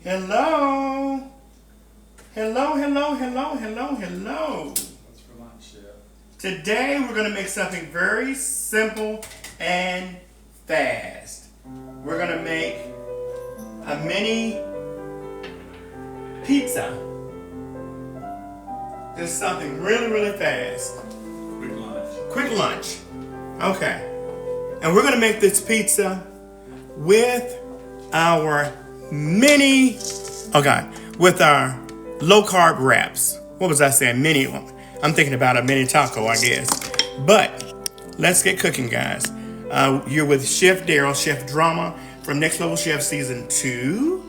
Hello. Hello, hello, hello, hello, hello. What's for lunch, Chef? Today we're going to make something very simple and fast. We're going to make a mini pizza. Just something really, really fast. Quick lunch. Quick lunch. Okay. And we're going to make this pizza with our with our low carb wraps. What was I saying? Mini. I'm thinking about a mini taco, I guess. But let's get cooking, guys. You're with Chef Daryl, Chef Drama from Next Level Chef Season 2.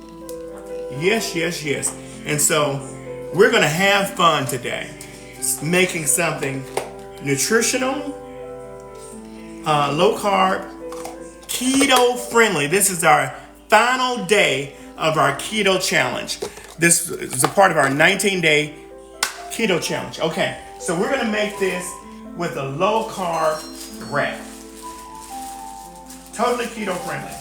Yes, yes, yes. And so we're going to have fun today. Making something nutritional, low carb, keto friendly. This is our final day of our keto challenge. This is a part of our 19-day keto challenge. Okay, so we're going to make this with a low carb wrap. Totally keto friendly.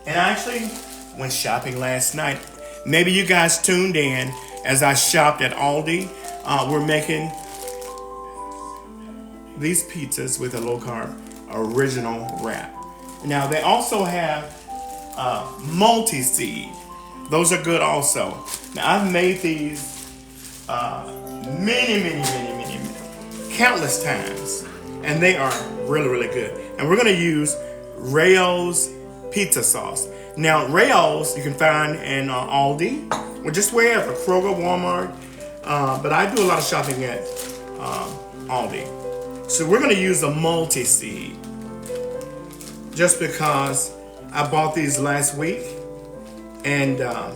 And I actually went shopping last night. Maybe you guys tuned in as I shopped at Aldi. We're making these pizzas with a low carb original wrap. Now they also have multi-seed. Those are good also. Now I've made these many, countless times, and they are really, really good. And we're gonna use Rayo's pizza sauce. Now Rayo's you can find in Aldi, or just wherever, Kroger, Walmart. But I do a lot of shopping at Aldi. So we're gonna use a multi-seed, just because I bought these last week, and I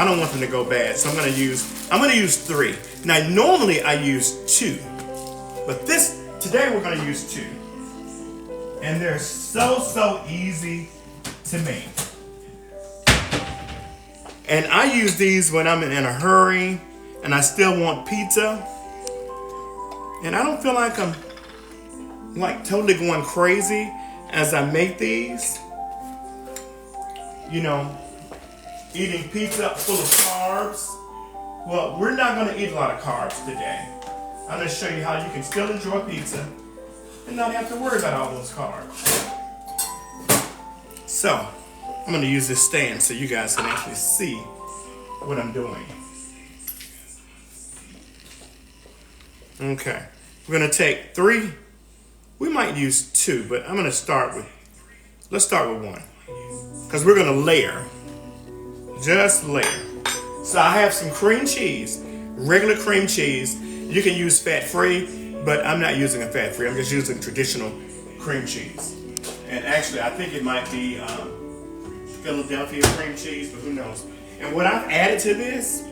don't want them to go bad. So I'm gonna use 3. Now normally I use 2, but today we're gonna use 2, and they're so easy to make. And I use these when I'm in a hurry and I still want pizza, and I don't feel like I'm totally going crazy as I make these. You know, eating pizza full of carbs. Well, we're not going to eat a lot of carbs today. I'm going to show you how you can still enjoy pizza and not have to worry about all those carbs. So, I'm going to use this stand so you guys can actually see what I'm doing. Okay, we're going to take 3. We might use 2, but I'm going to let's start with 1. Because we're going to layer. Just layer. So I have some cream cheese, regular cream cheese. You can use fat-free, but I'm not using a fat-free. I'm just using traditional cream cheese. And actually, I think it might be Philadelphia cream cheese, but who knows. And what I've added to this,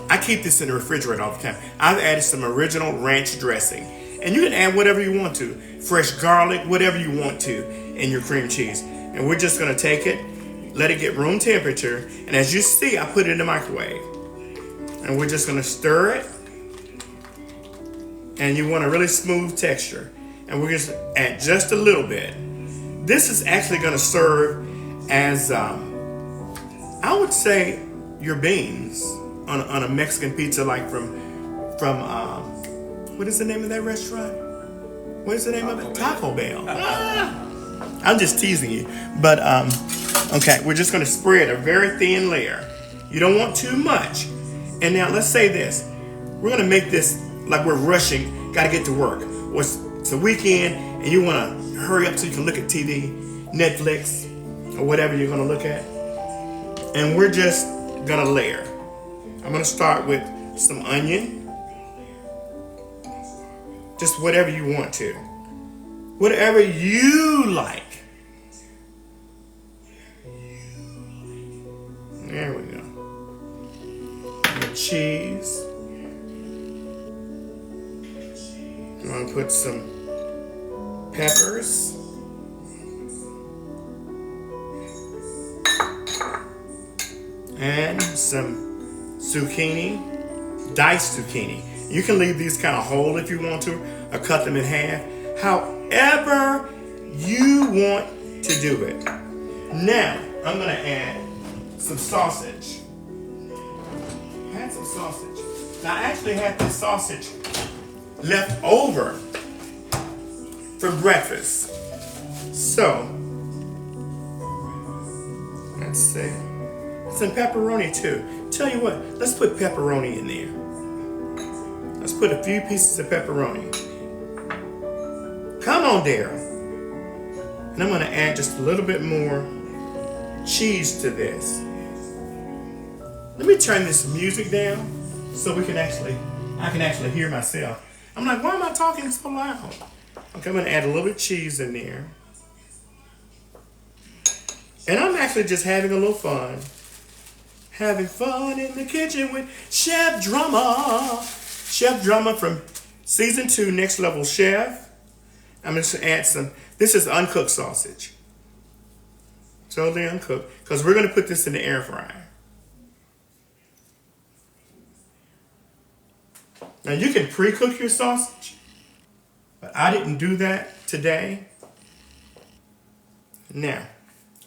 I keep this in the refrigerator all the time. I've added some original ranch dressing. And you can add whatever you want to. Fresh garlic, whatever you want to in your cream cheese. And we're just going to take it, let it get room temperature. And as you see, I put it in the microwave. And we're just going to stir it. And you want a really smooth texture. And we're just add just a little bit. This is actually going to serve as, I would say, your beans on a Mexican pizza, like from what is the name of that restaurant? What is the name of it? Taco Bell. I'm just teasing you. But, okay, we're just going to spread a very thin layer. You don't want too much. And now let's say this. We're going to make this like we're rushing, got to get to work. Or it's a weekend and you want to hurry up so you can look at TV, Netflix, or whatever you're going to look at. And we're just going to layer. I'm going to start with some onion. Just whatever you want to. Whatever you like. There we go. And cheese. I'm going to put some peppers. And some zucchini. Diced zucchini. You can leave these kind of whole if you want to, or cut them in half. However you want to do it. Now, I'm gonna add some sausage. Add some sausage. Now I actually had this sausage left over for breakfast. So, let's see. Some pepperoni too. Tell you what, let's put pepperoni in there. Let's put a few pieces of pepperoni. Come on, Daryl. And I'm gonna add just a little bit more cheese to this. Let me turn this music down so I can actually hear myself. I'm like, why am I talking so loud? Okay, I'm gonna add a little bit of cheese in there. And I'm actually just having a little fun. Having fun in the kitchen with Chef Drama. Chef Drama from season 2, Next Level Chef. I'm just gonna add some, this is uncooked sausage. Totally uncooked, because we're gonna put this in the air fryer. Now you can pre-cook your sausage, but I didn't do that today. Now,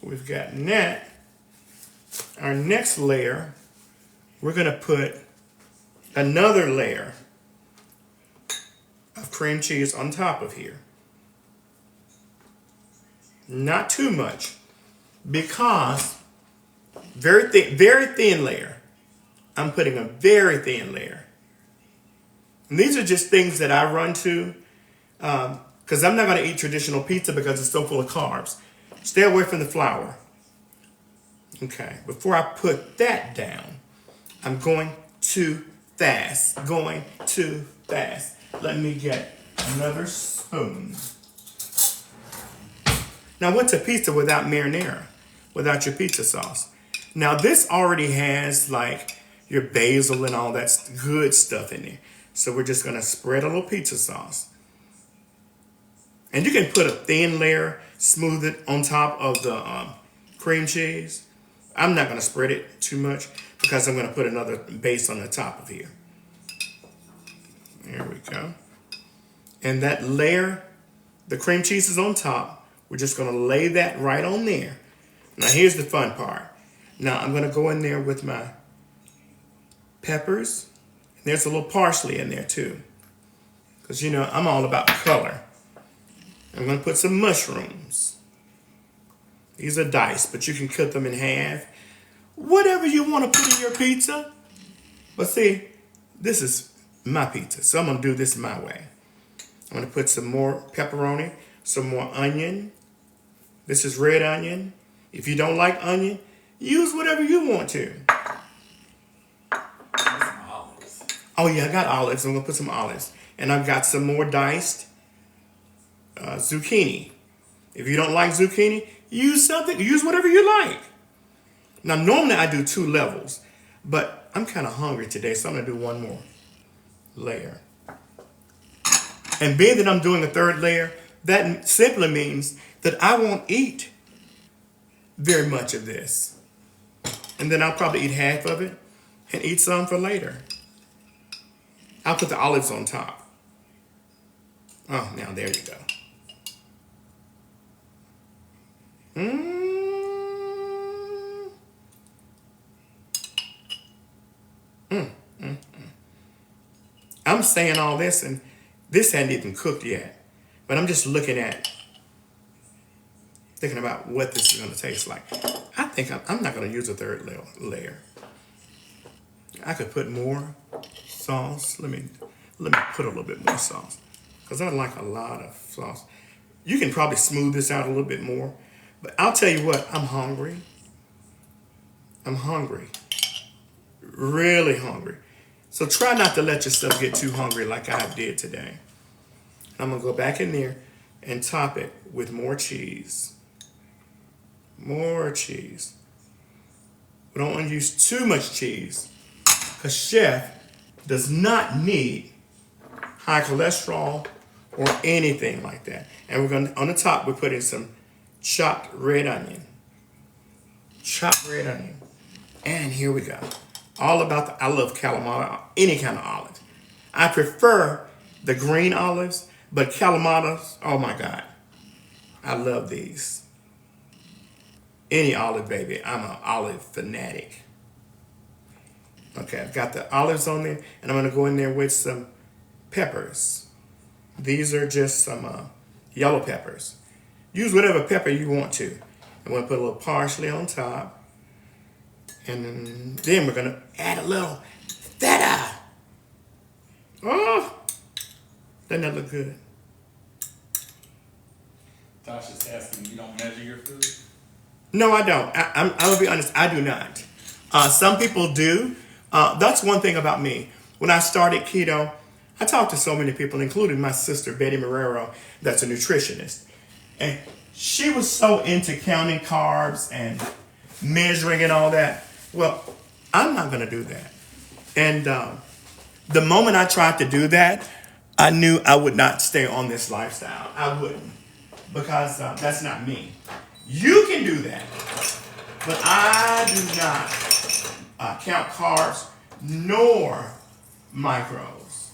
we've got that. Our next layer, we're gonna put another layer of cream cheese on top of here. Not too much, because very thin layer. I'm putting a very thin layer. And these are just things that I run to, because I'm not gonna eat traditional pizza because it's so full of carbs. Stay away from the flour. Okay, before I put that down, I'm going too fast. Let me get another spoon. Now, what's a pizza without marinara? Without your pizza sauce? Now, this already has like your basil and all that good stuff in there. So we're just gonna spread a little pizza sauce. And you can put a thin layer, smooth it on top of the cream cheese. I'm not gonna spread it too much because I'm gonna put another base on the top of here. There we go. And that layer, the cream cheese is on top. We're just gonna lay that right on there. Now here's the fun part. Now I'm gonna go in there with my peppers. There's a little parsley in there too. Because you know, I'm all about color. I'm gonna put some mushrooms. These are diced, but you can cut them in half. Whatever you want to put in your pizza. But see, this is my pizza, so I'm gonna do this my way. I'm gonna put some more pepperoni, some more onion. This is red onion. If you don't like onion, use whatever you want to. Olives. Oh yeah, I got olives. I'm gonna put some olives. And I've got some more diced zucchini. If you don't like zucchini, use whatever you like. Now, normally I do 2 levels, but I'm kind of hungry today, so I'm gonna do one more layer. And being that I'm doing a 3rd layer, that simply means that I won't eat very much of this. And then I'll probably eat half of it and eat some for later. I'll put the olives on top. Oh, now there you go. I'm saying all this, and this hadn't even cooked yet. But I'm just thinking about what this is going to taste like. I think I'm not going to use a 3rd layer. I could put more sauce. Let me put a little bit more sauce, because I like a lot of sauce. You can probably smooth this out a little bit more. But I'll tell you what, I'm hungry. I'm hungry. Really hungry. So try not to let yourself get too hungry like I did today. I'm going to go back in there and top it with more cheese. More cheese. We don't want to use too much cheese, because Chef does not need high cholesterol or anything like that. And we're going to, on the top, we're putting some chopped red onion. Chopped red onion. And here we go. All about I love Kalamata, any kind of olive. I prefer the green olives, but Kalamatas, oh my God. I love these. any olive, baby. I'm an olive fanatic. Okay, I've got the olives on there, and I'm gonna go in there with some peppers. These are just some yellow peppers. Use whatever pepper you want to. I'm gonna put a little parsley on top, and then we're gonna add a little feta. Oh, doesn't that look good? Tasha's asking, you don't measure your food? No, I don't. I'm gonna be honest. I do not. Some people do. That's one thing about me. When I started keto, I talked to so many people, including my sister Betty Marrero, that's a nutritionist, and she was so into counting carbs and measuring and all that. Well, I'm not gonna do that. And the moment I tried to do that, I knew I would not stay on this lifestyle. I wouldn't, because that's not me. You can do that, but I do not count carbs nor macros.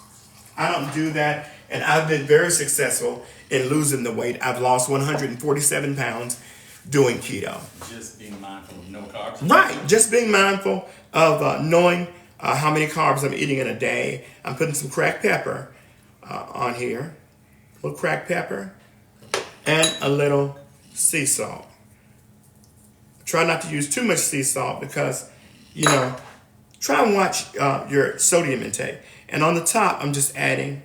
I don't do that, and I've been very successful in losing the weight. I've lost 147 pounds doing keto. Just being mindful of no carbs. Right, just being mindful of knowing how many carbs I'm eating in a day. I'm putting some cracked pepper on here, a little cracked pepper, and a little sea salt. Try not to use too much sea salt because, try and watch your sodium intake. And on the top, I'm just adding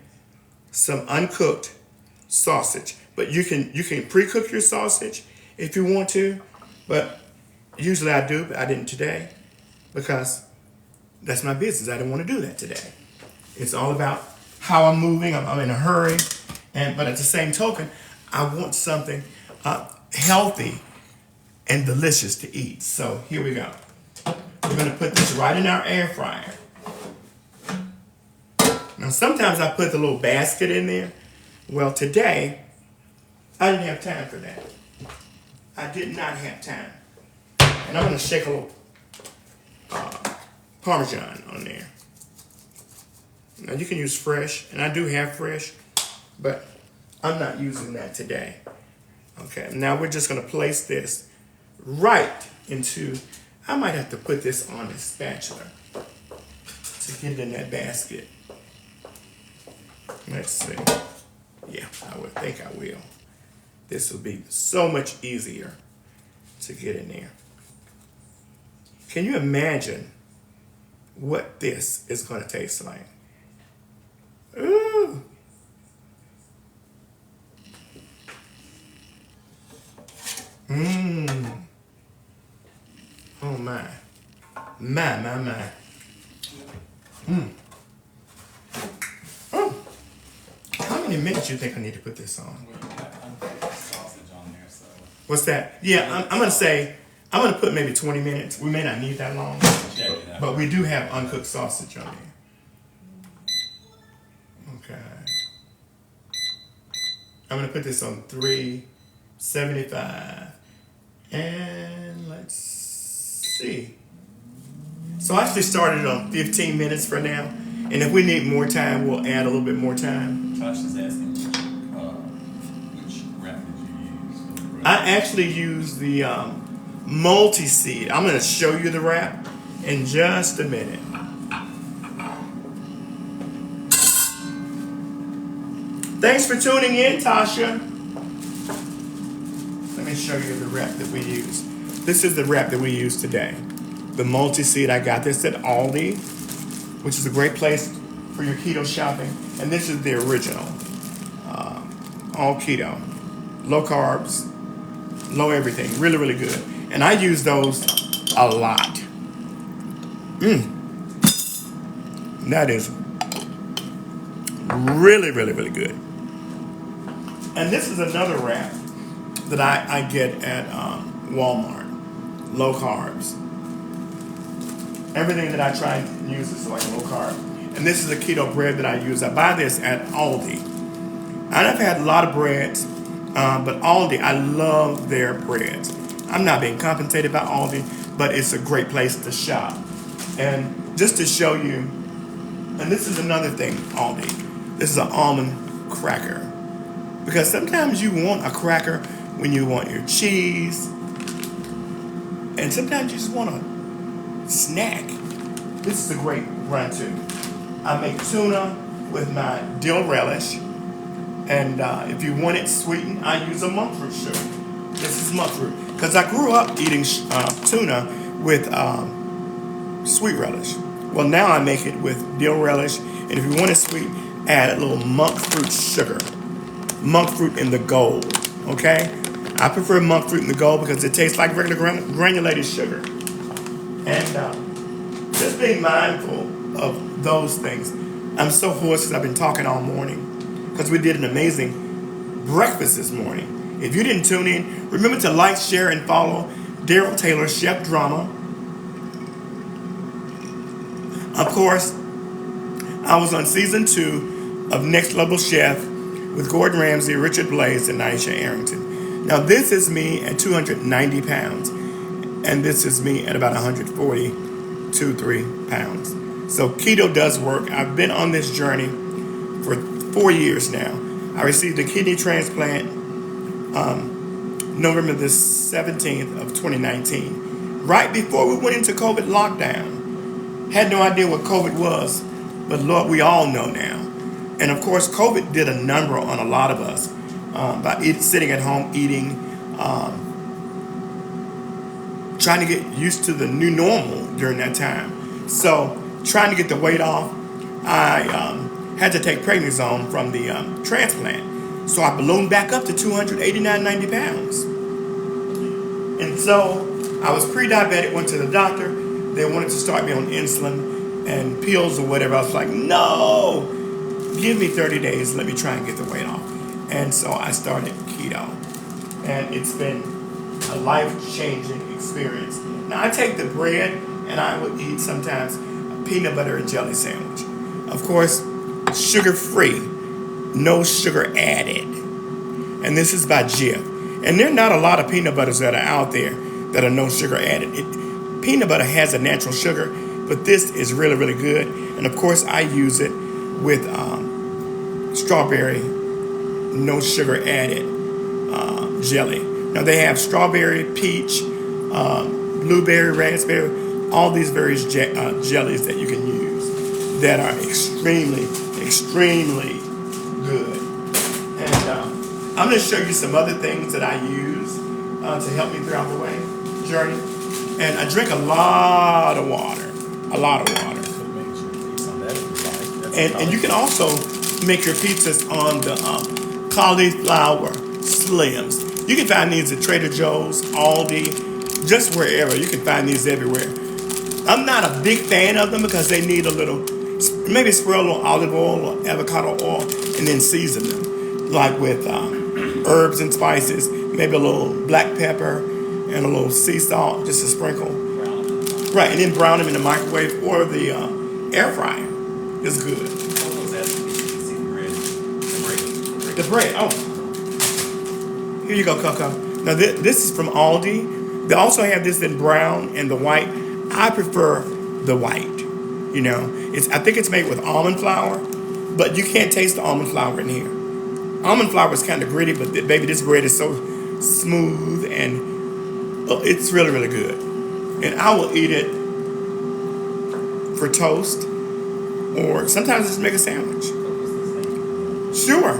some uncooked sausage. But you can pre-cook your sausage if you want to, but usually I do, but I didn't today because that's my business. I didn't want to do that today. It's all about how I'm moving. I'm in a hurry, but at the same token, I want something healthy and delicious to eat. So here we go. We're going to put this right in our air fryer. Now sometimes I put the little basket in there. Well, today I didn't have time for that. I did not have time. And I'm going to shake a little Parmesan on there. Now you can use fresh, and I do have fresh, but I'm not using that today. Okay, now we're just going to place this right into, I might have to put this on a spatula to get it in that basket. Let's see. Yeah, I would think I will. This will be so much easier to get in there. Can you imagine what this is going to taste like? Ooh. Mmm. Oh my. My. Mmm. Oh. How many minutes do you think I need to put this on? Well, you got uncooked sausage on there, so. What's that? Yeah, I'm going to put maybe 20 minutes. We may not need that long. Check it out. But we do have uncooked sausage on there. Okay. I'm going to put this on 375. And let's see. So I actually started on 15 minutes for now. And if we need more time, we'll add a little bit more time. Tasha's asking which wrap did you use? For the bread? I actually use the multi-seed. I'm going to show you the wrap in just a minute. Thanks for tuning in, Tasha. Let me show you the wrap that we use. This is the wrap that we use today. The multi-seed, I got this at Aldi, which is a great place for your keto shopping. And this is the original. All keto. Low carbs, low everything. Really, really good. And I use those a lot. That is really, really, really good. And this is another wrap that I get at Walmart. Low carbs. Everything that I try and use is like low carb. And this is a keto bread that I use. I buy this at Aldi. I've had a lot of breads, but Aldi, I love their breads. I'm not being compensated by Aldi, but it's a great place to shop. And just to show you, and this is another thing, Aldi. This is an almond cracker. Because sometimes you want a cracker when you want your cheese, And sometimes you just want to snack. This is a great run too. I make tuna with my dill relish. And if you want it sweetened, I use a monk fruit sugar. This is monk fruit. Because I grew up eating tuna with sweet relish. Well, now I make it with dill relish. And if you want it sweet, add a little monk fruit sugar. Monk fruit in the gold. Okay? I prefer monk fruit in the gold because it tastes like regular granulated sugar. And just being mindful of those things. I'm so hoarse because I've been talking all morning. Because we did an amazing breakfast this morning. If you didn't tune in, remember to like, share, and follow Daryl Taylor, Chef Drama. Of course, I was on season 2 of Next Level Chef with Gordon Ramsay, Richard Blais, and Aisha Arrington. Now, this is me at 290 pounds, and this is me at about 143 pounds. So keto does work. I've been on this journey for 4 years now. I received a kidney transplant November the 17th of 2019, right before we went into COVID lockdown. Had no idea what COVID was, but Lord, we all know now. And of course, COVID did a number on a lot of us by sitting at home eating, trying to get used to the new normal during that time. So trying to get the weight off, I had to take prednisone from the transplant. So I ballooned back up to 289.90 pounds. And so I was pre-diabetic, went to the doctor. They wanted to start me on insulin and pills or whatever. I was like, no, give me 30 days. Let me try and get the weight off. And so I started keto. And it's been a life-changing experience. Now I take the bread and I would eat sometimes a peanut butter and jelly sandwich. Of course, sugar-free, no sugar added. And this is by Jif. And there are not a lot of peanut butters that are out there that are no sugar added. Peanut butter has a natural sugar, but this is really, really good. And of course, I use it with strawberry, no sugar added jelly. Now they have strawberry, peach, blueberry, raspberry, all these various jellies that you can use that are extremely, extremely good. And I'm going to show you some other things that I use to help me throughout the journey. And I drink a lot of water. And you can also make your pizzas on the cauliflower slims. You can find these at Trader Joe's, Aldi, just wherever. You can find these everywhere. I'm not a big fan of them because they need a little, maybe spread a little olive oil or avocado oil and then season them. Like with herbs and spices, maybe a little black pepper and a little sea salt, just a sprinkle. Right, and then brown them in the microwave or the air fryer. It's good. The bread, oh. Here you go, Coco. Now this is from Aldi. They also have this in brown and the white. I prefer the white. You know, I think it's made with almond flour, but you can't taste the almond flour in here. Almond flour is kind of gritty, but baby, this bread is so smooth and it's really, really good. And I will eat it for toast, or sometimes just make a sandwich. Sure.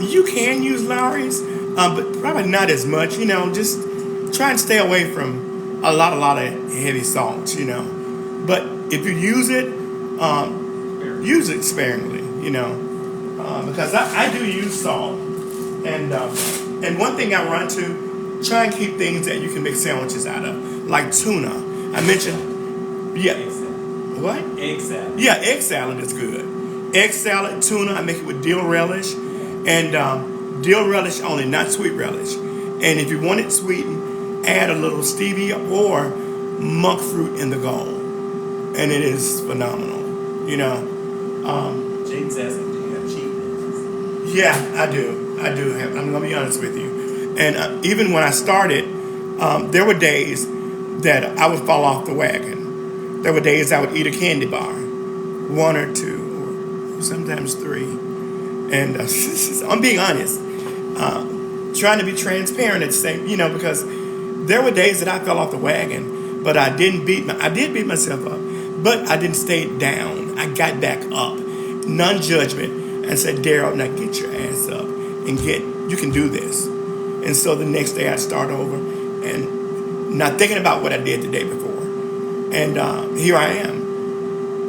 You can use Lowry's, but probably not as much. You know, just try and stay away from a lot of heavy salts. You know, but if you use it sparingly. You know, because I do use salt, and one thing I run to, try and keep things that you can make sandwiches out of, like tuna. I mentioned, yeah. What? Egg salad. Yeah, egg salad is good. Egg salad, tuna, I make it with dill relish. And dill relish only, not sweet relish. And if you want it sweetened, add a little stevia or monk fruit in the gold. And it is phenomenal, you know. James asked if you have cheat days. Yeah, I do have, I'm going to be honest with you. And even when I started, there were days that I would fall off the wagon. There were days I would eat a candy bar, 1 or 2, or sometimes 3. And I'm being honest. trying to be transparent at the same, because there were days that I fell off the wagon, but I did beat myself up, but I didn't stay down. I got back up, non-judgment, and said, Daryl, now get your ass up and you can do this. And so the next day I start over and not thinking about what I did the day before. And here I am.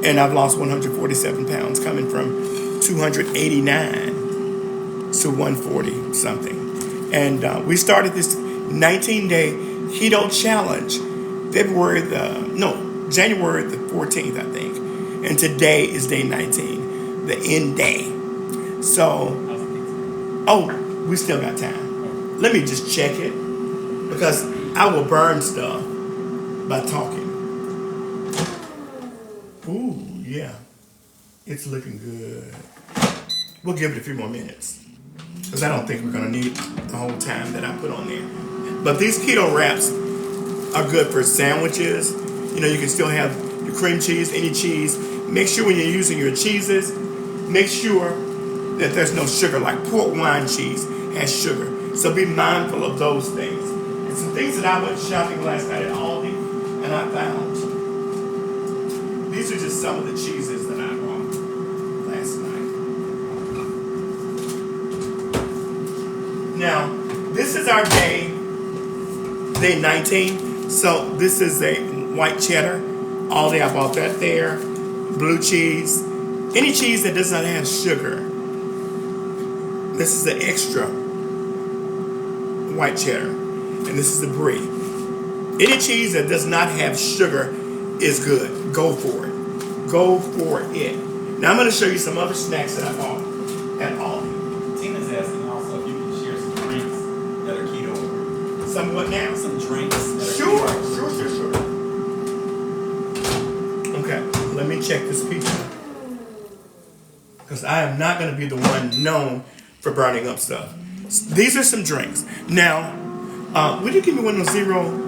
And I've lost 147 pounds, coming from 289 to 140 something. And we started this 19-day keto challenge January the 14th, I think. And today is day 19, the end day. So, we still got time. Let me just check it, because I will burn stuff by talking. Ooh, yeah. It's looking good. We'll give it a few more minutes, because I don't think we're going to need the whole time that I put on there. But these keto wraps are good for sandwiches. You can still have your cream cheese, any cheese. Make sure when you're using your cheeses, make sure that there's no sugar, like port wine cheese has sugar. So be mindful of those things. And some things that I went shopping last night at Aldi, and I found. These are just some of the cheeses that I bought last night. Now, this is our day 19. So this is a white cheddar. Aldi, I bought that there. Blue cheese. Any cheese that does not have sugar. This is the extra white cheddar. And this is the brie. Any cheese that does not have sugar is good. Go for it. Go for it. Now I'm going to show you some other snacks that I bought at Aldi. Tina's asking also if you can share some drinks that are keto. Some what now? Some drinks that are Sure. keto. Okay, let me check this pizza. Because I am not going to be the one known for burning up stuff. These are some drinks. Now, would you give me one of those zero?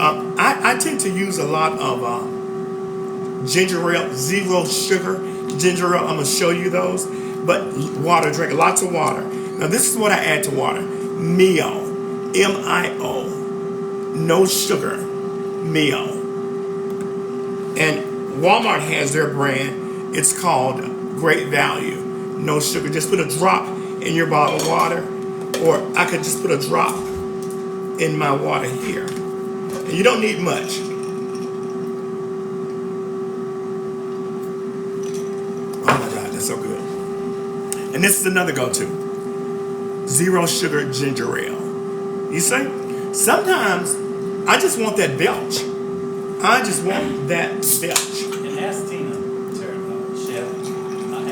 I tend to use a lot of ginger ale, zero sugar ginger ale. I'm going to show you those. But water, drink lots of water. Now, this is what I add to water. Mio. M-I-O. No sugar. Mio. And Walmart has their brand. It's called Great Value. No sugar. Just put a drop in your bottle of water. Or I could just put a drop in my water here. And you don't need much. Oh my God, that's so good. And this is another go-to. Zero sugar ginger ale. You see? Sometimes I just want that belch. I just want that belch. And ask Tina, Chef,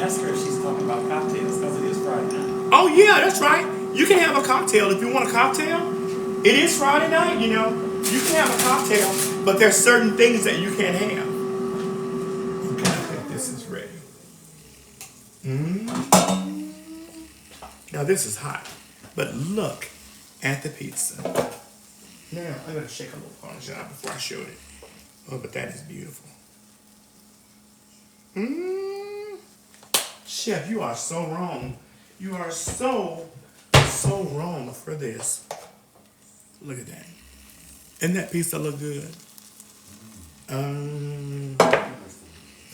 ask her if she's talking about cocktails, because it is Friday night. Oh yeah, that's right. You can have a cocktail if you want a cocktail. It is Friday night, You can have a cocktail, but there's certain things that you can't have. Okay, I think this is ready. Now this is hot, but look at the pizza. Now I'm gonna shake a little Parmesan before I showed it. Oh, but that is beautiful. Chef, you are so wrong. You are so wrong for this. Look at that. Isn't that pizza look good? Now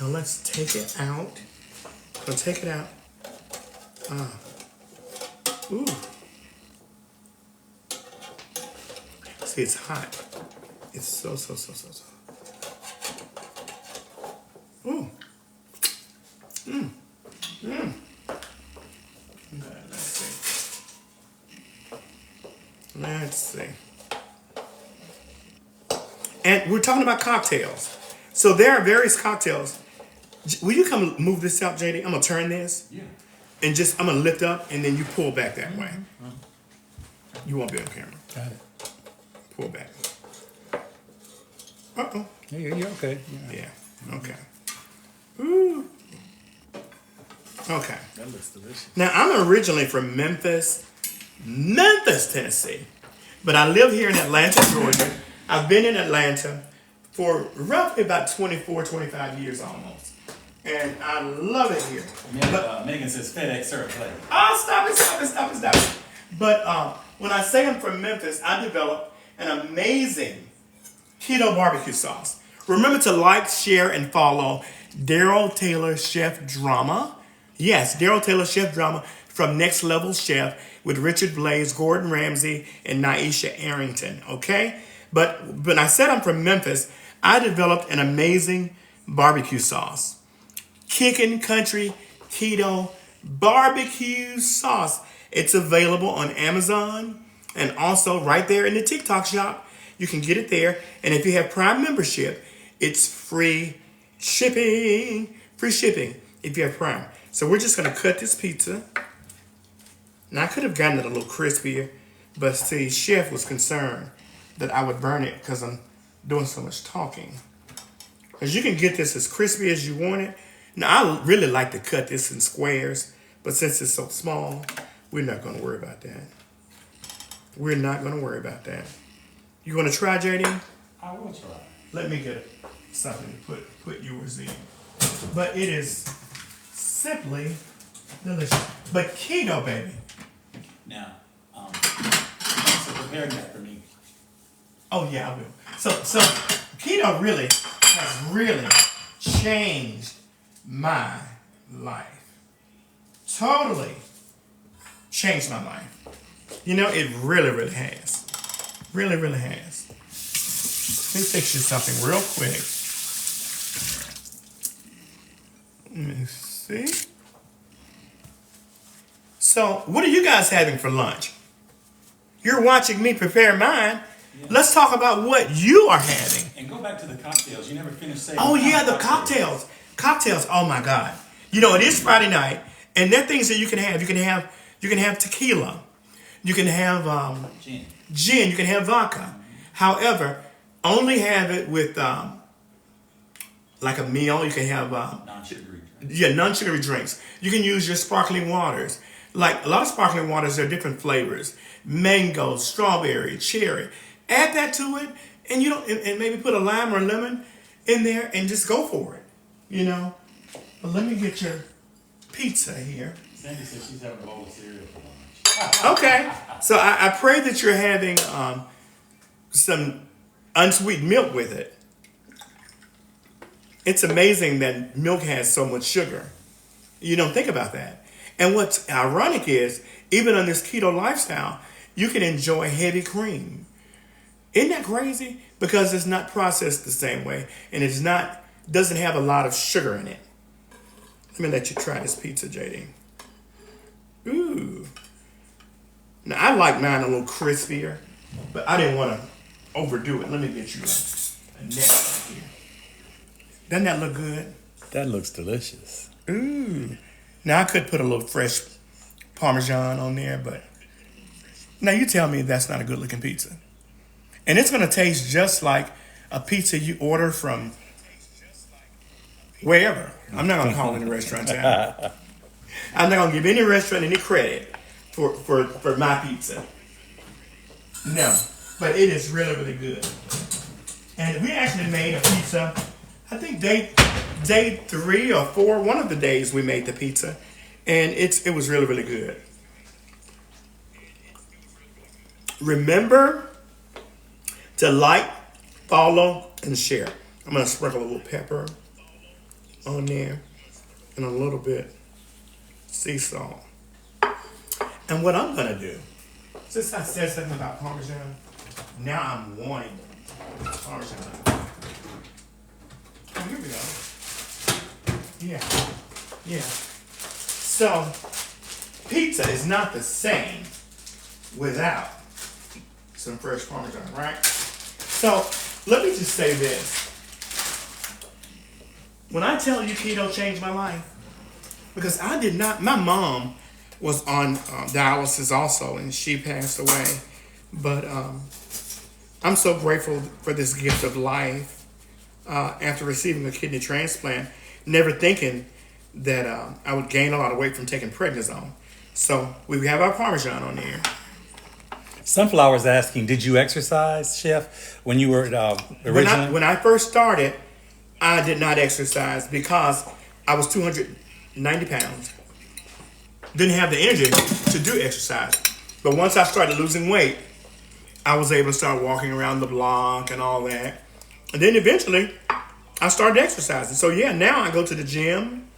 let's take it out. So take it out. Ooh. See, it's hot. It's so. Ooh. Okay, let's see. And we're talking about cocktails. So there are various cocktails. Will you come move this out, JD? I'm going to turn this. Yeah. And I'm going to lift up, and then you pull back that way. You won't be on camera. Got it. Pull back. Uh-oh. Yeah, you're okay. Yeah. Okay. Ooh. Okay. That looks delicious. Now, I'm originally from Memphis, Tennessee. But I live here in Atlanta, Georgia. I've been in Atlanta for roughly about 24, 25 years almost. And I love it here. Megan says FedEx her a plate. Oh, stop it. But when I say I'm from Memphis, I developed an amazing keto barbecue sauce. Remember to like, share, and follow Daryl Taylor Chef Drama. Yes, Daryl Taylor Chef Drama from Next Level Chef with Richard Blaze, Gordon Ramsay, and Naisha Arrington. Okay? But when I said I'm from Memphis, I developed an amazing barbecue sauce. Kickin Country Keto barbecue sauce. It's available on Amazon and also right there in the TikTok shop. You can get it there. And if you have Prime membership, it's free shipping. Free shipping if you have Prime. So we're just going to cut this pizza. Now I could have gotten it a little crispier, but see, Chef was concerned that I would burn it because I'm doing so much talking. Because you can get this as crispy as you want it. Now I really like to cut this in squares, but since it's so small, we're not going to worry about that. We're not going to worry about that. You going to try, JD? I will try. Let me get something to put yours in. But it is simply delicious. But keto, baby. Now, thanks for preparing that for me. Oh yeah, I will. So keto really has really changed my life. Totally changed my life. You know, it really, really has. Really, really has. Let me fix you something real quick. Let me see. So, what are you guys having for lunch? You're watching me prepare mine. Yeah. Let's talk about what you are having. And go back to the cocktails. You never finished saying. Oh yeah, the cocktails. Cocktails. Oh my God. You know, it is Friday night, and there are things that you can have. You can have tequila. You can have gin. You can have vodka. However, only have it with like a meal. You can have non-sugary drinks. yeah, non-sugary drinks. You can use your sparkling waters. Like a lot of sparkling waters, there are different flavors: mango, strawberry, cherry. Add that to it, and and maybe put a lime or a lemon in there, and just go for it. You know. But let me get your pizza here. Sandy says she's having a bowl of cereal for lunch. Okay, so I pray that you're having some unsweetened milk with it. It's amazing that milk has so much sugar. You don't think about that. And what's ironic is, even on this keto lifestyle, you can enjoy heavy cream. Isn't that crazy? Because it's not processed the same way, and doesn't have a lot of sugar in it. Let me let you try this pizza, JD. Ooh. Now, I like mine a little crispier, but I didn't want to overdo it. Let me get you a net right here. Doesn't that look good? That looks delicious. Ooh. Now, I could put a little fresh Parmesan on there, but now you tell me that's not a good looking pizza. And it's going to taste just like a pizza you order from wherever. I'm not going to call any restaurants out. I'm not going to give any restaurant any credit for my pizza. No, but it is really, really good. And we actually made a pizza, I think day 3 or 4, one of the days we made the pizza. And it was really, really good. Remember to like, follow, and share. I'm going to sprinkle a little pepper on there and a little bit sea salt. And what I'm going to do, since I said something about Parmesan, now I'm wanting Parmesan. Oh, here we go. Yeah. So, pizza is not the same without some fresh Parmesan, right? So, let me just say this. When I tell you keto changed my life, because I did not, my mom was on dialysis also, and she passed away. But I'm so grateful for this gift of life after receiving a kidney transplant, never thinking that I would gain a lot of weight from taking prednisone. So we have our Parmesan on there. Sunflower's asking, did you exercise, Chef, when you were originally? When I first started, I did not exercise because I was 290 pounds. Didn't have the energy to do exercise. But once I started losing weight, I was able to start walking around the block and all that. And then eventually, I started exercising. So yeah, now I go to the gym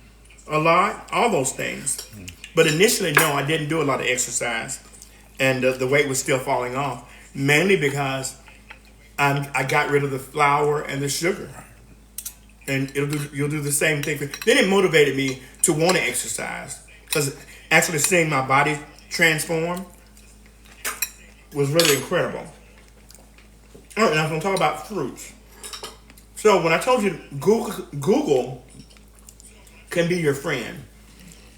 a lot, all those things. But initially, no, I didn't do a lot of exercise. And the weight was still falling off. Mainly because I got rid of the flour and the sugar. And you'll do the same thing. Then it motivated me to want to exercise. Because actually seeing my body transform was really incredible. All right, now I'm going to talk about fruits. So when I told you Google can be your friend.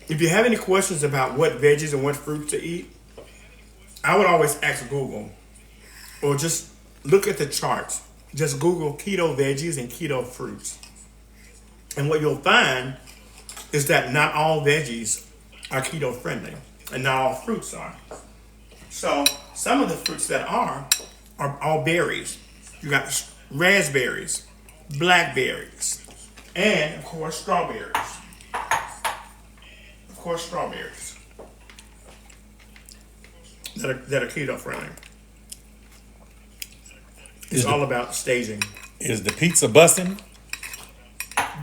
If you have any questions about what veggies and what fruits to eat, I would always ask Google. Or just look at the charts. Just Google keto veggies and keto fruits. And what you'll find is that not all veggies are keto friendly. And not all fruits are. So some of the fruits that are all berries. You got raspberries, blackberries, and of course strawberries. That are keto friendly. It's all about staging. Is the pizza busting?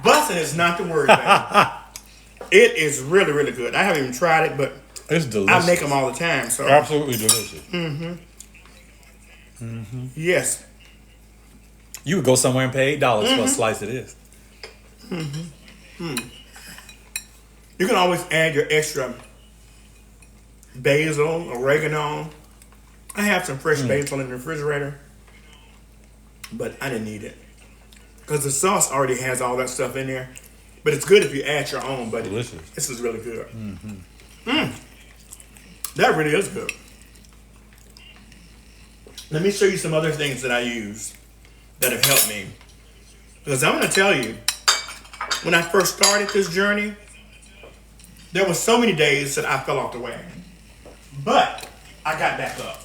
Busting is not the word, man. It is really, really good. I haven't even tried it, but It's delicious. I make them all the time. So Absolutely delicious. yes, You would go somewhere and pay $8 for a slice of this. you can always add your extra basil, oregano. I have some fresh basil in the refrigerator, but I didn't need it because the sauce already has all that stuff in there. But it's good if you add your own. But Delicious. this is really good. That really is good. Let me show you some other things that I use that have helped me. Because I'm going to tell you, when I first started this journey, there were so many days that I fell off the wagon. But I got back up.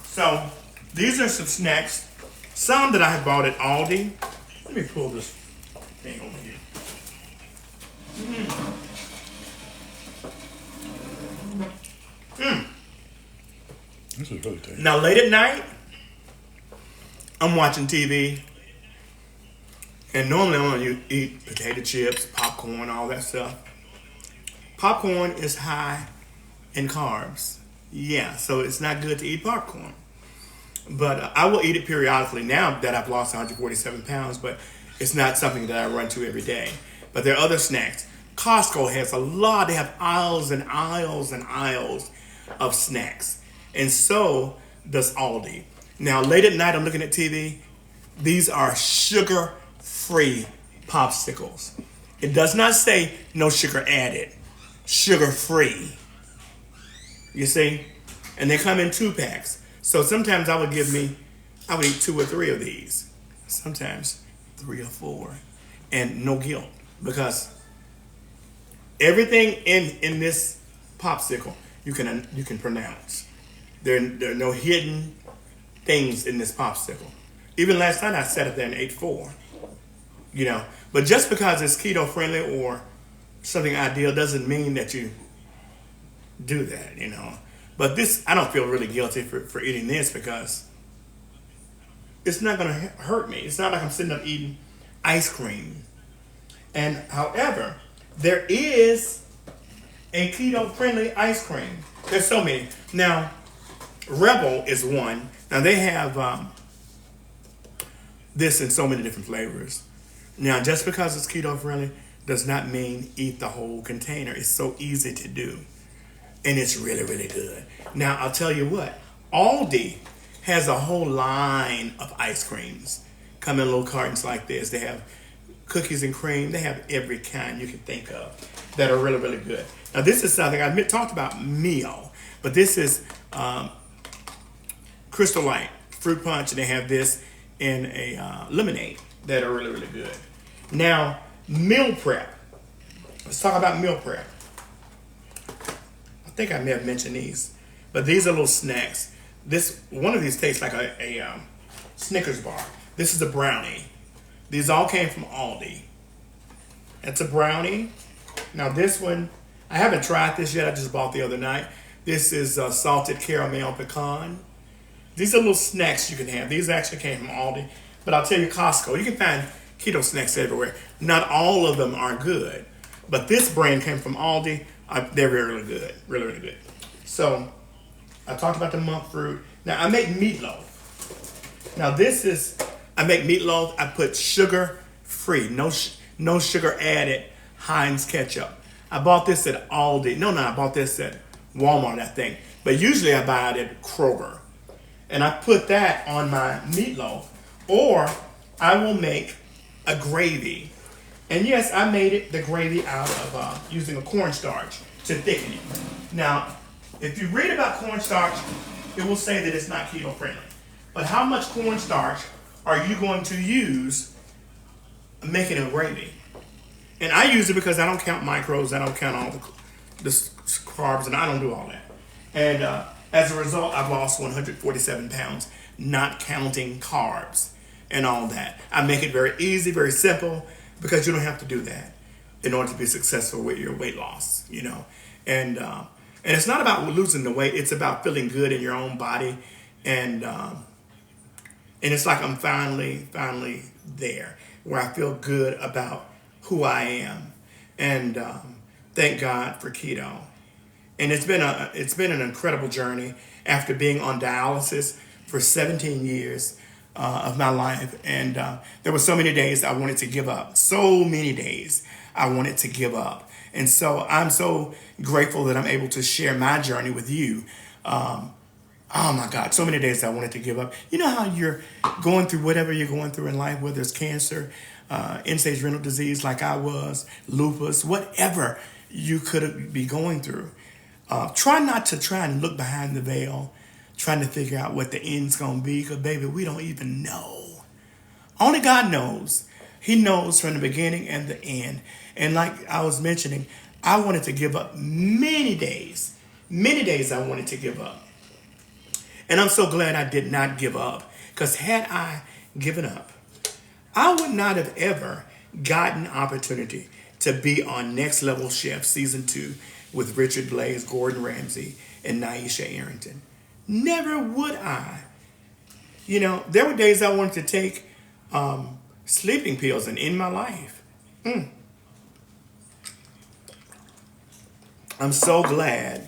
So these are some snacks. Some that I have bought at Aldi. Let me pull this thing over here. This is really tasty. Now, late at night, I'm watching TV, and normally I want to eat potato chips, popcorn, all that stuff. Popcorn is high in carbs. Yeah, so it's not good to eat popcorn. But I will eat it periodically now that I've lost 147 pounds, but it's not something that I run to every day. But there are other snacks. Costco has a lot. They have aisles and aisles and aisles of snacks. And so does Aldi. Now, late at night, I'm looking at TV. These are sugar-free popsicles. It does not say no sugar added. Sugar-free. You see? And they come in 2-packs. So sometimes I would eat 2 or 3 of these. Sometimes 3 or 4. And no guilt. Because everything in this popsicle you can pronounce. There are no hidden things in this popsicle. Even last night I sat up there and ate 4. But just because it's keto friendly or something ideal doesn't mean that you do that, But this, I don't feel really guilty for eating this because it's not going to hurt me. It's not like I'm sitting up eating ice cream. And however, there is a keto friendly ice cream. There's so many. Now, Rebel is one. Now they have this in so many different flavors. Now, just because it's keto friendly does not mean eat the whole container. It's so easy to do. And it's really, really good. Now, I'll tell you what. Aldi has a whole line of ice creams. Come in little cartons like this. They have cookies and cream. They have every kind you can think of that are really, really good. Now, this is something I talked about meal. But this is Crystal Light fruit punch. And they have this in a lemonade that are really, really good. Now, meal prep. Let's talk about meal prep. I think I may have mentioned these, but these are little snacks. One of these tastes like a Snickers bar. This is a brownie. These all came from Aldi. It's a brownie. Now this one, I haven't tried this yet. I just bought the other night. This is salted caramel pecan. These are little snacks you can have. These actually came from Aldi. But I'll tell you, Costco, you can find keto snacks everywhere. Not all of them are good. But this brand came from Aldi. They're really good. Really, really good. So, I talked about the monk fruit. Now, I make meatloaf. Now, I make meatloaf. I put sugar free. No sugar added Heinz ketchup. I bought this at Aldi. No, I bought this at Walmart, I think. But usually I buy it at Kroger. And I put that on my meatloaf. Or I will make a gravy. And yes, I made the gravy out of using a cornstarch to thicken it. Now, if you read about cornstarch, it will say that it's not keto friendly. But how much cornstarch are you going to use making a gravy? And I use it because I don't count macros, I don't count all the carbs, and I don't do all that. And as a result, I've lost 147 pounds, not counting carbs and all that. I make it very easy, very simple, because you don't have to do that in order to be successful with your weight loss, you know. And it's not about losing the weight; it's about feeling good in your own body, and it's like I'm finally there, where I feel good about who I am, and thank God for keto. And it's been an incredible journey after being on dialysis for 17 years of my life, and there were so many days I wanted to give up. So many days I wanted to give up, and so I'm so grateful that I'm able to share my journey with you. Oh my God, so many days I wanted to give up. You know how you're going through whatever you're going through in life, whether it's cancer, end-stage renal disease like I was, lupus, whatever you could be going through. Try not to try and look behind the veil, trying to figure out what the end's going to be, because, baby, we don't even know. Only God knows. He knows from the beginning and the end. And like I was mentioning, I wanted to give up many days. Many days I wanted to give up. And I'm so glad I did not give up, because had I given up, I would not have ever gotten opportunity to be on Next Level Chef Season 2 with Richard Blais, Gordon Ramsay, and Naisha Arrington. Never would I. You know, there were days I wanted to take sleeping pills and end my life. I'm so glad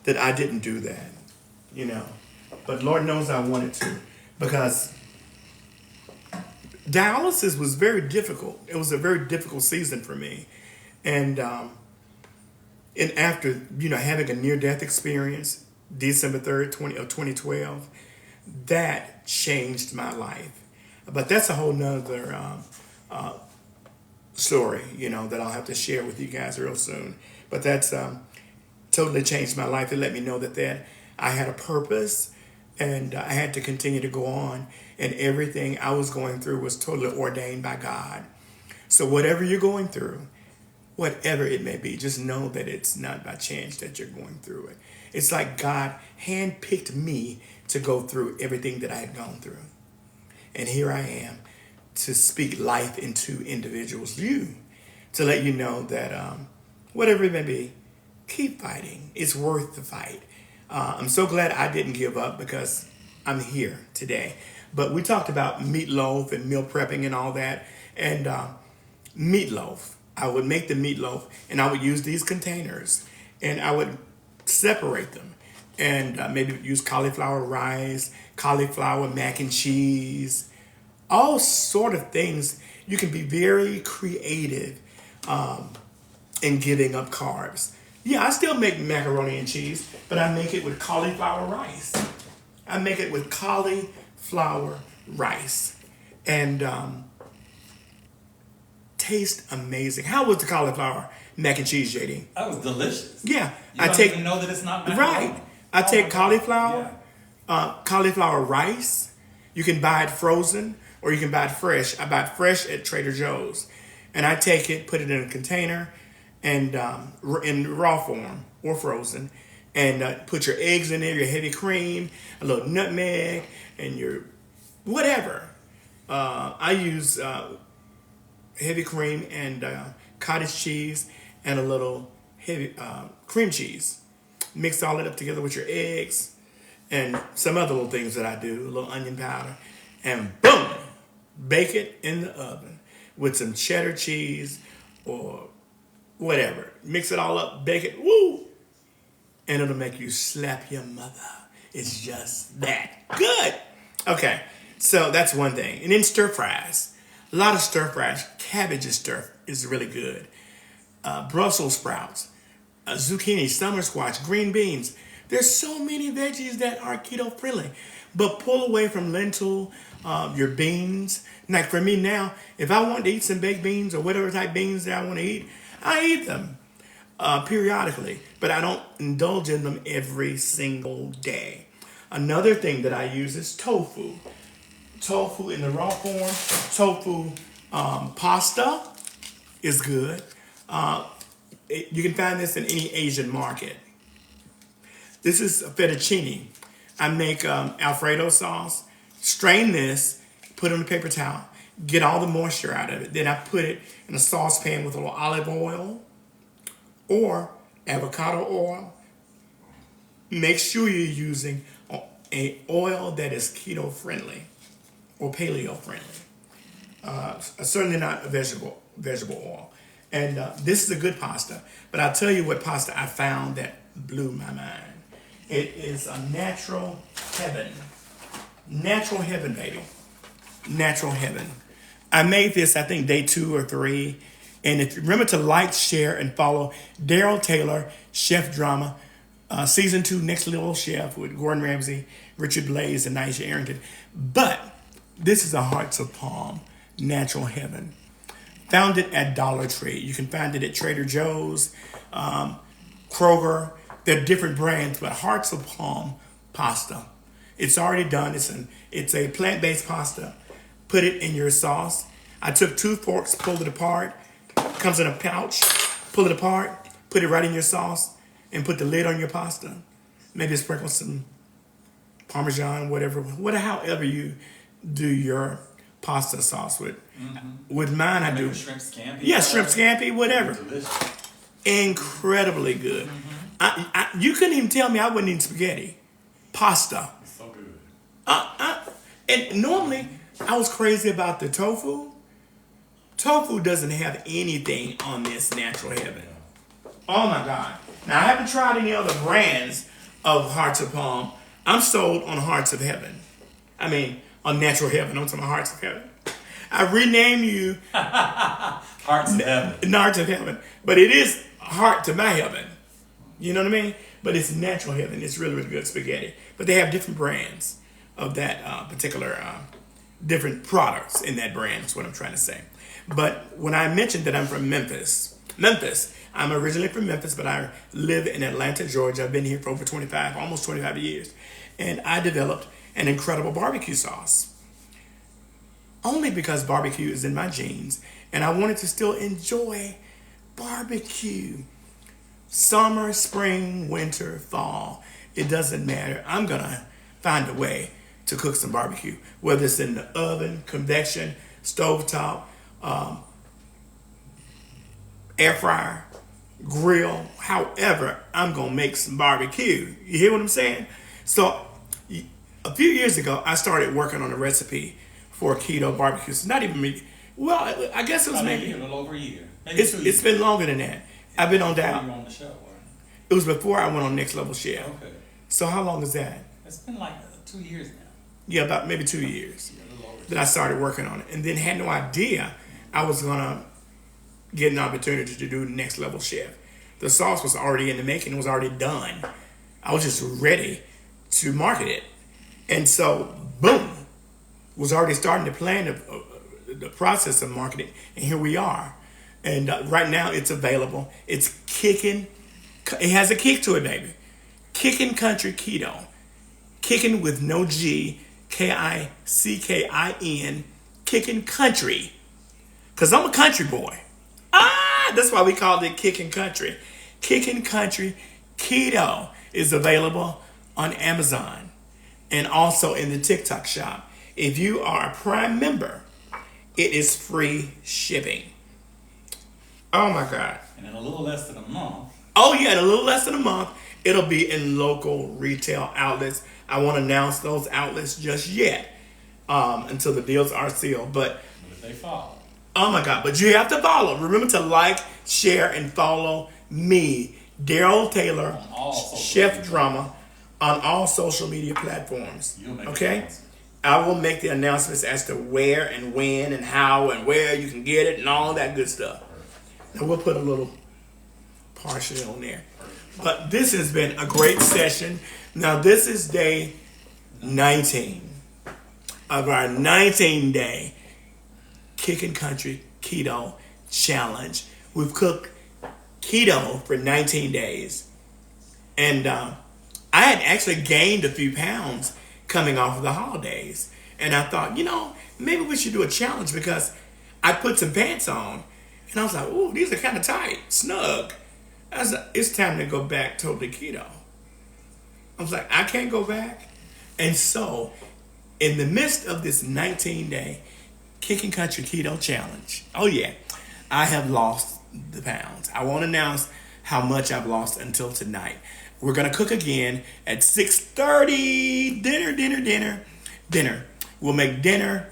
that I didn't do that, you know. But Lord knows I wanted to, because dialysis was very difficult. It was a very difficult season for me. And after, you know, having a near-death experience, December 3rd, 2012, that changed my life. But that's a whole nother story, you know, that I'll have to share with you guys real soon. But that's totally changed my life. It let me know that I had a purpose, and I had to continue to go on. And everything I was going through was totally ordained by God. So whatever you're going through, whatever it may be, just know that it's not by chance that you're going through it. It's like God handpicked me to go through everything that I had gone through. And here I am to speak life into individuals, to let you know that whatever it may be, keep fighting. It's worth the fight. I'm so glad I didn't give up, because I'm here today. But we talked about meatloaf and meal prepping and all that. And meatloaf, I would make the meatloaf, and I would use these containers, and I would separate them, and maybe use cauliflower rice, cauliflower mac and cheese, all sort of things. You can be very creative in giving up carbs. Yeah, I still make macaroni and cheese, but I make it with cauliflower rice. I make it with cauliflower rice. And tastes amazing. How was the cauliflower mac and cheese, JD? That was delicious. Yeah. You don't even know that it's not macaroni. Right. I take cauliflower, cauliflower rice. You can buy it frozen, or you can buy it fresh. I buy it fresh at Trader Joe's. And I take it, put it in a container, and in raw form or frozen, and put your eggs in there, your heavy cream, a little nutmeg, and your whatever. I use heavy cream and cottage cheese and a little heavy cream cheese. Mix all it up together with your eggs and some other little things that I do, a little onion powder, and boom, bake it in the oven with some cheddar cheese or whatever. Mix it all up, bake it, woo, and it'll make you slap your mother. It's just that good. Okay, so that's one thing. And then stir fries. A lot of stir fries. Cabbage is really good. Brussels sprouts, zucchini, summer squash, green beans. There's so many veggies that are keto friendly. But pull away from lentil, your beans. Like for me now, if I want to eat some baked beans or whatever type beans that I want to eat, I eat them periodically. But I don't indulge in them every single day. Another thing that I use is tofu. Tofu in the raw form. Tofu pasta is good. You can find this in any Asian market. This is fettuccine. I make Alfredo sauce. Strain this, put it on a paper towel, get all the moisture out of it. Then I put it in a saucepan with a little olive oil or avocado oil. Make sure you're using an oil that is keto friendly or paleo friendly. Certainly not a vegetable oil. And this is a good pasta. But I'll tell you what pasta I found that blew my mind. It is a natural heaven. Natural heaven, baby. Natural heaven. I made this, I think, day 2 or 3. And if you remember to like, share, and follow Daryl Taylor, Chef Drama, Season 2, Next Level Chef with Gordon Ramsay, Richard Blais, and Nyesha Arrington. But this is a Hearts of Palm natural heaven. Found it at Dollar Tree. You can find it at Trader Joe's, Kroger. There are different brands, but Hearts of Palm pasta. It's already done. It's a plant-based pasta. Put it in your sauce. I took 2 forks, pulled it apart. Comes in a pouch. Pull it apart. Put it right in your sauce, and put the lid on your pasta. Maybe sprinkle some Parmesan, however you do your pasta sauce with. Mm-hmm. With mine, I do shrimp scampi. Yeah, shrimp scampi, whatever. Delicious. Incredibly good. Mm-hmm. You couldn't even tell me I wouldn't eat spaghetti. Pasta. It's so good. And normally, I was crazy about the tofu. Tofu doesn't have anything on this natural heaven. Oh my God. Now, I haven't tried any other brands of Hearts of Palm. I'm sold on Hearts of Heaven. I mean, on Natural Heaven. I'm talking about Hearts of Heaven. I rename you Hearts of Heaven. Hearts of Heaven. But it is Heart to my Heaven. You know what I mean? But it's Natural Heaven. It's really, really good spaghetti. But they have different brands of that particular, different products in that brand is what I'm trying to say. But when I mentioned that I'm from Memphis, I'm originally from Memphis, but I live in Atlanta, Georgia. I've been here for over almost 25 years. And I developed an incredible barbecue sauce. Only because barbecue is in my genes. And I wanted to still enjoy barbecue. Summer, spring, winter, fall. It doesn't matter. I'm going to find a way to cook some barbecue. Whether it's in the oven, convection, stovetop, air fryer, grill, however, I'm going to make some barbecue. You hear what I'm saying? So a few years ago, I started working on a recipe for keto barbecue. It's not even me. Well, I guess it was maybe a little over a year. Maybe it's been longer than that. I've been on down. You were on the show, right? It was before I went on Next Level Chef. Okay. So how long is that? It's been like 2 years now. Yeah, about maybe 2 years. Yeah, a little over. That I started working on it. And then had no idea I was going to get an opportunity to do Next Level Chef. The sauce was already in the making. It was already done. I was just ready to market it. And so, boom, was already starting to plan the process of marketing. And here we are. And right now it's available. It's Kickin'. It has a kick to it, baby. Kickin Country Keto. Kickin with no G. Kickin. Kickin Country. Because I'm a country boy. That's why we called it Kickin Country. Kickin Country Keto is available on Amazon and also in the TikTok shop. If you are a Prime member, it is free shipping. Oh my God. And in a little less than a month. Oh yeah, in a little less than a month, It'll be in local retail outlets. I won't announce those outlets just yet until the deals are sealed. But If they follow. oh my God, but you have to follow. Remember to like, share, and follow me, Daryl Taylor, On all social Chef media. Drama, on all social media platforms. You'll make Okay? announcements. I will make the announcements as to where and when and how and where you can get it and all that good stuff. And we'll put a little partial on there. But this has been a great session. Now, this is day 19 of our 19-day Kickin Country Keto Challenge. We've cooked keto for 19 days. And I had actually gained a few pounds coming off of the holidays. And I thought, maybe we should do a challenge because I put some pants on. And I was like, ooh, these are kind of tight, snug. I was like, it's time to go back totally keto. I was like, I can't go back. And so, in the midst of this 19-day Kickin Country Keto Challenge, oh yeah, I have lost the pounds. I won't announce how much I've lost until tonight. We're going to cook again at 6:30. Dinner. We'll make dinner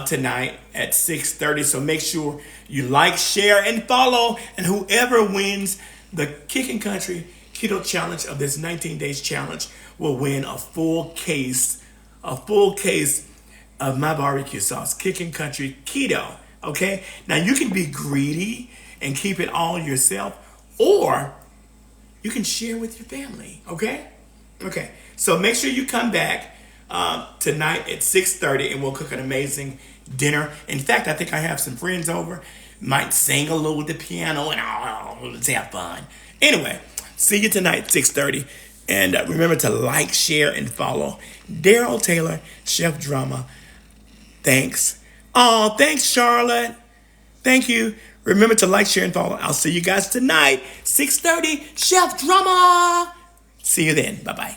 tonight at 6:30. So make sure you like, share, and follow. And whoever wins the Kickin Country Keto Challenge of this 19 days challenge will win a full case of my barbecue sauce, Kickin Country Keto. Okay? Now you can be greedy and keep it all yourself, or you can share with your family. Okay? Okay. So make sure you come back tonight at 6:30 and we'll cook an amazing dinner. In fact, I think I have some friends over. Might sing a little with the piano and let's have fun. Anyway, see you tonight at 6:30. And remember to like, share, and follow Daryl Taylor, Chef Drama. Thanks. Oh, thanks, Charlotte. Thank you. Remember to like, share, and follow. I'll see you guys tonight, 6:30, Chef Drama. See you then. Bye-bye.